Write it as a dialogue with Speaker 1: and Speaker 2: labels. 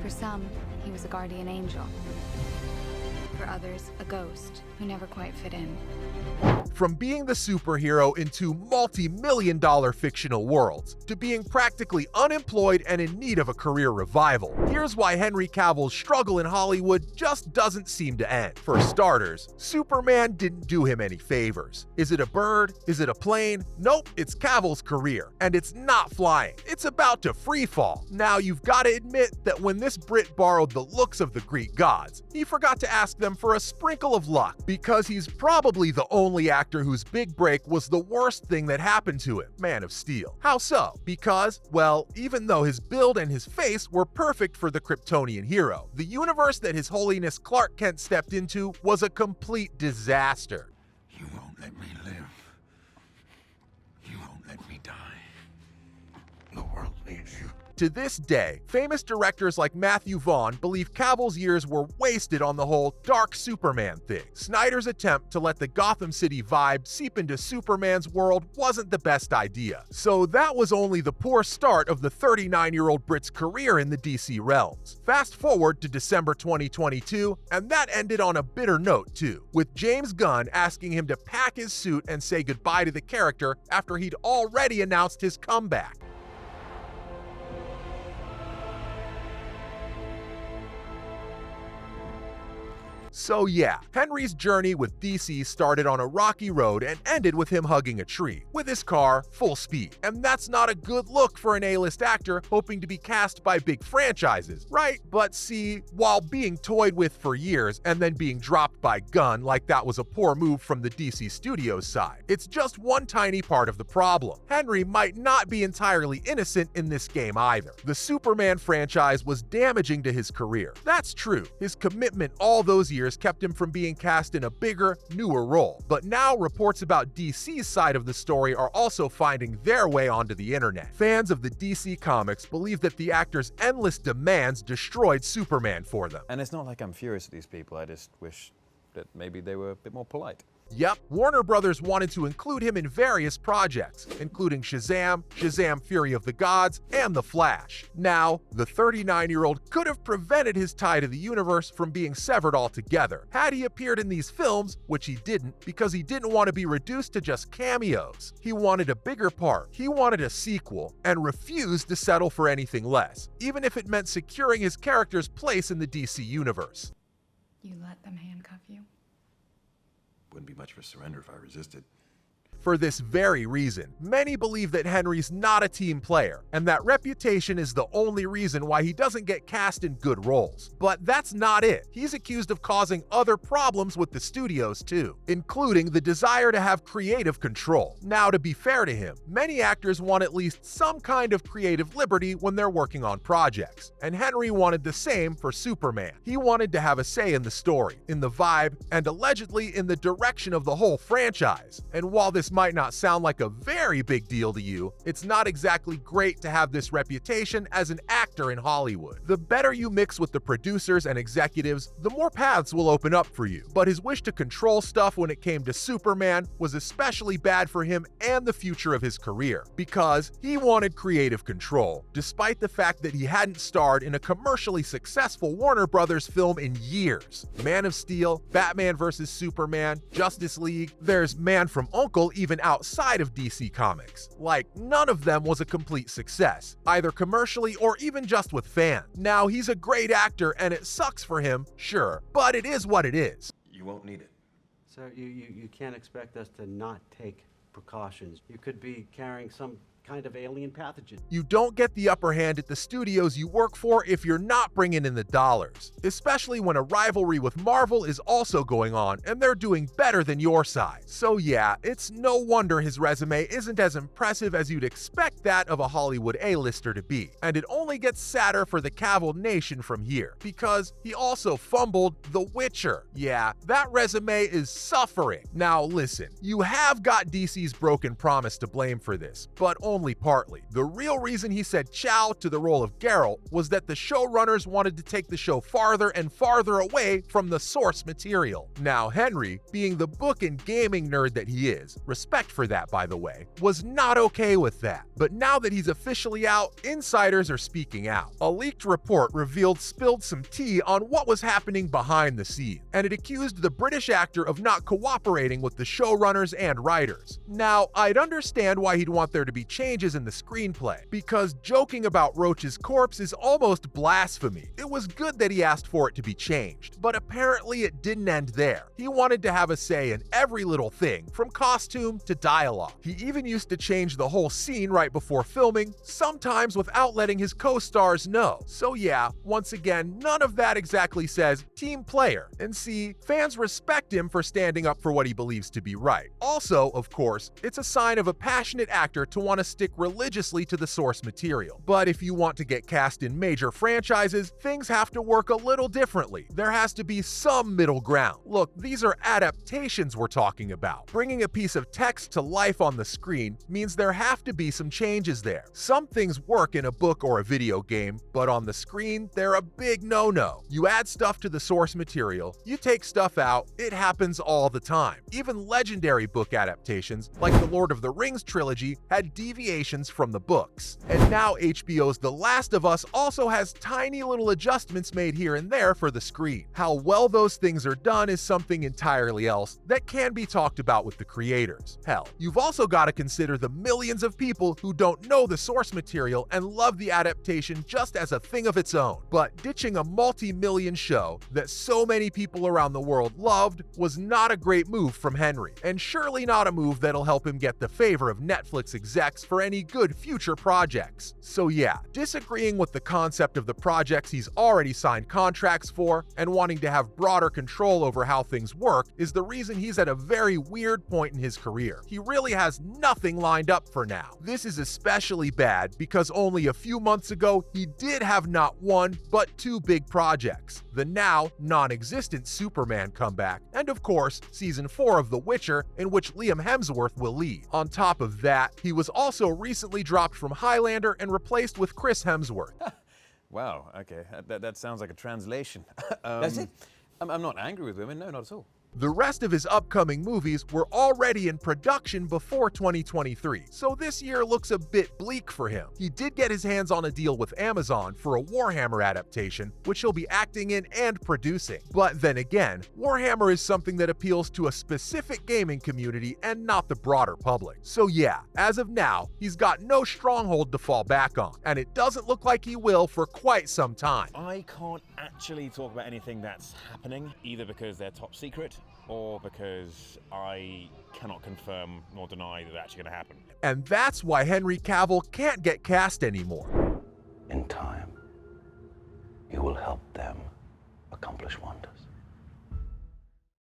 Speaker 1: For some, he was a guardian angel. For others, a ghost who never quite fit in.
Speaker 2: From being the superhero in two multi-million-dollar fictional worlds, to being practically unemployed and in need of a career revival, here's why Henry Cavill's struggle in Hollywood just doesn't seem to end. For starters, Superman didn't do him any favors. Is it a bird? Is it a plane? Nope, it's Cavill's career, and it's not flying. It's about to free fall. Now, you've got to admit that when this Brit borrowed the looks of the Greek gods, he forgot to ask them for a sprinkle of luck, because he's probably the only actor whose big break was the worst thing that happened to him, Man of Steel. How so? Because, well, even though his build and his face were perfect for the Kryptonian hero, the universe that His Holiness Clark Kent stepped into was a complete disaster.
Speaker 3: You won't let me live. You won't let me die. The world needs you.
Speaker 2: To this day, famous directors like Matthew Vaughn believe Cavill's years were wasted on the whole dark Superman thing. Snyder's attempt to let the Gotham City vibe seep into Superman's world wasn't the best idea. So that was only the poor start of the 39-year-old Brit's career in the DC realms. Fast forward to December 2022, and that ended on a bitter note too, with James Gunn asking him to pack his suit and say goodbye to the character after he'd already announced his comeback. So yeah, Henry's journey with DC started on a rocky road and ended with him hugging a tree, with his car full speed. And that's not a good look for an A-list actor hoping to be cast by big franchises, right? But see, while being toyed with for years and then being dropped by Gunn like that was a poor move from the DC Studios side, it's just one tiny part of the problem. Henry might not be entirely innocent in this game either. The Superman franchise was damaging to his career. That's true. His commitment all those years kept him from being cast in a bigger, newer role. But now reports about DC's side of the story are also finding their way onto the internet. Fans of the DC comics believe that the actor's endless demands destroyed Superman for them.
Speaker 4: And it's not like I'm furious at these people, I just wish that maybe they were a bit more polite.
Speaker 2: Yep, Warner Brothers wanted to include him in various projects, including Shazam, Shazam Fury of the Gods, and The Flash. Now, the 39-year-old could have prevented his tie to the universe from being severed altogether, had he appeared in these films, which he didn't, because he didn't want to be reduced to just cameos. He wanted a bigger part, he wanted a sequel, and refused to settle for anything less, even if it meant securing his character's place in the DC universe.
Speaker 1: You let them handcuff you?
Speaker 3: Wouldn't be much of a surrender if I resisted.
Speaker 2: For this very reason, many believe that Henry's not a team player, and that reputation is the only reason why he doesn't get cast in good roles. But that's not it. He's accused of causing other problems with the studios too, including the desire to have creative control. Now, to be fair to him, many actors want at least some kind of creative liberty when they're working on projects, and Henry wanted the same for Superman. He wanted to have a say in the story, in the vibe, and allegedly in the direction of the whole franchise. And while this might not sound like a very big deal to you, it's not exactly great to have this reputation as an actor in Hollywood. The better you mix with the producers and executives, the more paths will open up for you. But his wish to control stuff when it came to Superman was especially bad for him and the future of his career, because he wanted creative control, despite the fact that he hadn't starred in a commercially successful Warner Brothers film in years. Man of Steel, Batman vs. Superman, Justice League, there's Man from U.N.C.L.E. even outside of DC Comics. Like, none of them was a complete success, either commercially or even just with fans. Now, he's a great actor and it sucks for him, sure, but it is what it is.
Speaker 3: You won't need it.
Speaker 5: Sir, you can't expect us to not take precautions. You could be carrying some kind of alien pathogen.
Speaker 2: You don't get the upper hand at the studios you work for if you're not bringing in the dollars, especially when a rivalry with Marvel is also going on and they're doing better than your side. So yeah, it's no wonder his resume isn't as impressive as you'd expect that of a Hollywood A-lister to be. And it only gets sadder for the Cavill Nation from here, because he also fumbled The Witcher. Yeah, that resume is suffering. Now listen, you have got DC's broken promise to blame for this, but only only partly. The real reason he said ciao to the role of Geralt was that the showrunners wanted to take the show farther and farther away from the source material. Now, Henry, being the book and gaming nerd that he is, respect for that by the way, was not okay with that. But now that he's officially out, insiders are speaking out. A leaked report spilled some tea on what was happening behind the scenes, and it accused the British actor of not cooperating with the showrunners and writers. Now, I'd understand why he'd want there to be changes in the screenplay, because joking about Roach's corpse is almost blasphemy. It was good that he asked for it to be changed, but apparently it didn't end there. He wanted to have a say in every little thing, from costume to dialogue. He even used to change the whole scene right before filming, sometimes without letting his co-stars know. So yeah, once again, none of that exactly says team player. And see, fans respect him for standing up for what he believes to be right. Also, of course, it's a sign of a passionate actor to want to stick religiously to the source material. But if you want to get cast in major franchises, things have to work a little differently. There has to be some middle ground. Look, these are adaptations we're talking about. Bringing a piece of text to life on the screen means there have to be some changes there. Some things work in a book or a video game, but on the screen, they're a big no-no. You add stuff to the source material, you take stuff out, it happens all the time. Even legendary book adaptations, like the Lord of the Rings trilogy, had deviations from the books. And now HBO's The Last of Us also has tiny little adjustments made here and there for the screen. How well those things are done is something entirely else that can be talked about with the creators. Hell, you've also got to consider the millions of people who don't know the source material and love the adaptation just as a thing of its own. But ditching a multi-million show that so many people around the world loved was not a great move from Henry, and surely not a move that'll help him get the favor of Netflix execs for any good future projects. So yeah, disagreeing with the concept of the projects he's already signed contracts for and wanting to have broader control over how things work is the reason he's at a very weird point in his career. He really has nothing lined up for now. This is especially bad because only a few months ago he did have not one but two big projects: the now non-existent Superman comeback, and of course season 4 of The Witcher, in which Liam Hemsworth will lead. On top of that, he was also recently dropped from Highlander and replaced with Chris Hemsworth.
Speaker 4: Wow, okay, that sounds like a translation.
Speaker 6: Does it?
Speaker 4: I'm not angry with women, no, not at all.
Speaker 2: The rest of his upcoming movies were already in production before 2023, so this year looks a bit bleak for him. He did get his hands on a deal with Amazon for a Warhammer adaptation, which he'll be acting in and producing. But then again, Warhammer is something that appeals to a specific gaming community and not the broader public. So yeah, as of now, he's got no stronghold to fall back on, and it doesn't look like he will for quite some time.
Speaker 6: I can't actually talk about anything that's happening, either because they're top secret or because I cannot confirm nor deny that they're actually going to happen.
Speaker 2: And that's why Henry Cavill can't get cast anymore.
Speaker 7: In time, you will help them accomplish wonders.